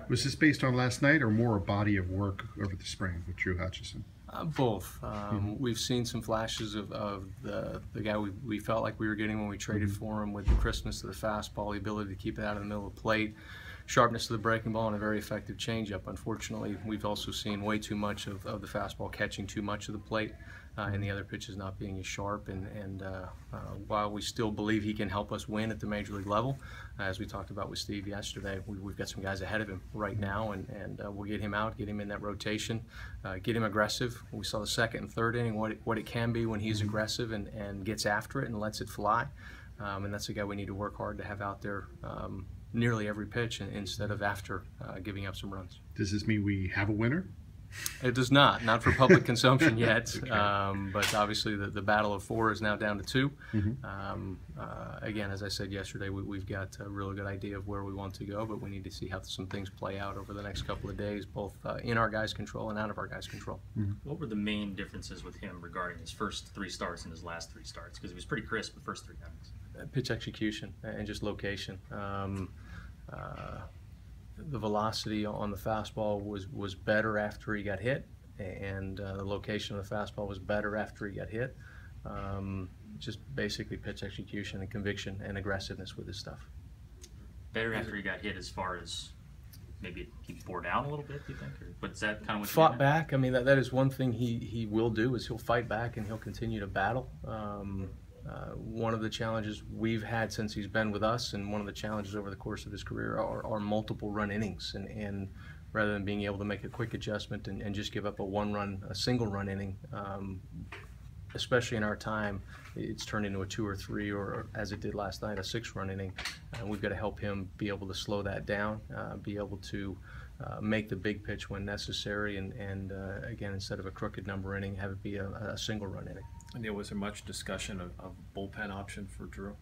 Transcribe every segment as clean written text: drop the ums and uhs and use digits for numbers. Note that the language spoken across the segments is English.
Was this based on last night or more a body of work over the spring with Drew Hutchison? Both. We've seen some flashes of the guy we felt like we were getting when we traded for him, with the crispness of the fastball, the ability to keep it out of the middle of the plate, sharpness of the breaking ball, and a very effective changeup. Unfortunately, we've also seen way too much of the fastball catching too much of the plate, and the other pitches not being as sharp. And while we still believe he can help us win at the major league level, as we talked about with Steve yesterday, we've got some guys ahead of him right now, and we'll get him out, get him in that rotation, get him aggressive. We saw the second and third inning what it can be when he's aggressive and gets after it and lets it fly. And that's a guy we need to work hard to have out there nearly every pitch instead of after giving up some runs. Does this mean we have a winner? It does not for public consumption yet. Okay. But obviously the battle of 4 is now down to 2. Again, as I said yesterday, we've got a really good idea of where we want to go, but we need to see how some things play out over the next couple of days, both in our guys' control and out of our guys' control. What were the main differences with him regarding his first 3 starts and his last 3 starts? Because he was pretty crisp the first 3 times. Pitch execution and just location. The velocity on the fastball was better after he got hit, and the location of the fastball was better after he got hit. Just basically pitch execution and conviction and aggressiveness with his stuff. Better after he got hit, as far as maybe he bore down a little bit, do you think? Or, but is that kind of what fought back? I mean, that is one thing he will do, is he'll fight back and he'll continue to battle. One of the challenges we've had since he's been with us, and one of the challenges over the course of his career, are multiple run innings, and rather than being able to make a quick adjustment and just give up a single run inning, especially in our time, it's turned into a 2 or 3, or as it did last night, a 6-run inning. And we've got to help him be able to slow that down, be able to make the big pitch when necessary, and again, instead of a crooked number inning, have it be a single run inning. Neil, was there much discussion of bullpen option for Drew?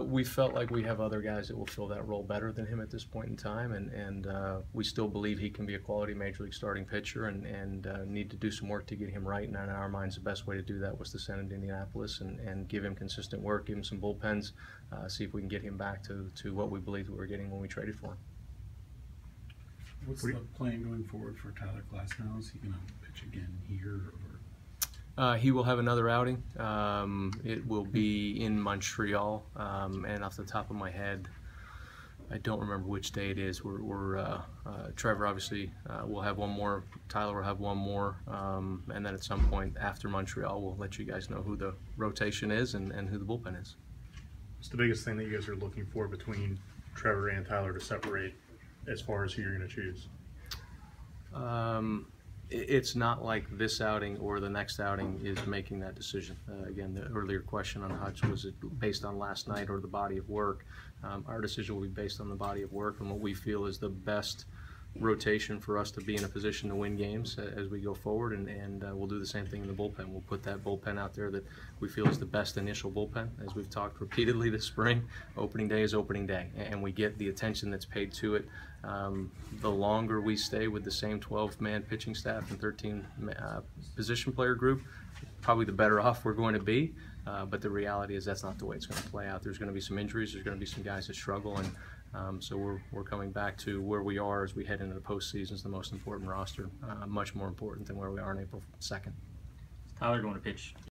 We felt like we have other guys that will fill that role better than him at this point in time, and we still believe he can be a quality major league starting pitcher, and need to do some work to get him right. And in our minds, the best way to do that was to send him to Indianapolis and give him consistent work, give him some bullpens, see if we can get him back to what we believed we were getting when we traded for him. What's the plan going forward for Tyler Glasnow? Is he going to pitch again here? He will have another outing. It will be in Montreal, and off the top of my head, I don't remember which day it is. Trevor obviously will have one more, Tyler will have one more, and then at some point after Montreal, we'll let you guys know who the rotation is and who the bullpen is. What's the biggest thing that you guys are looking for between Trevor and Tyler to separate as far as who you're going to choose? It's not like this outing or the next outing is making that decision. Again, the earlier question on Hutch, was it based on last night or the body of work? Our decision will be based on the body of work and what we feel is the best rotation for us to be in a position to win games as we go forward, and we'll do the same thing in the bullpen. We'll put that bullpen out there that we feel is the best initial bullpen. As we've talked repeatedly this spring, opening day is opening day, and we get the attention that's paid to it. The longer we stay with the same 12-man pitching staff and 13 position player group, probably the better off we're going to be. But the reality is that's not the way it's going to play out. There's going to be some injuries. There's going to be some guys that struggle, and so we're coming back to where we are as we head into the postseason is the most important roster, much more important than where we are on April 2nd. Tyler going to pitch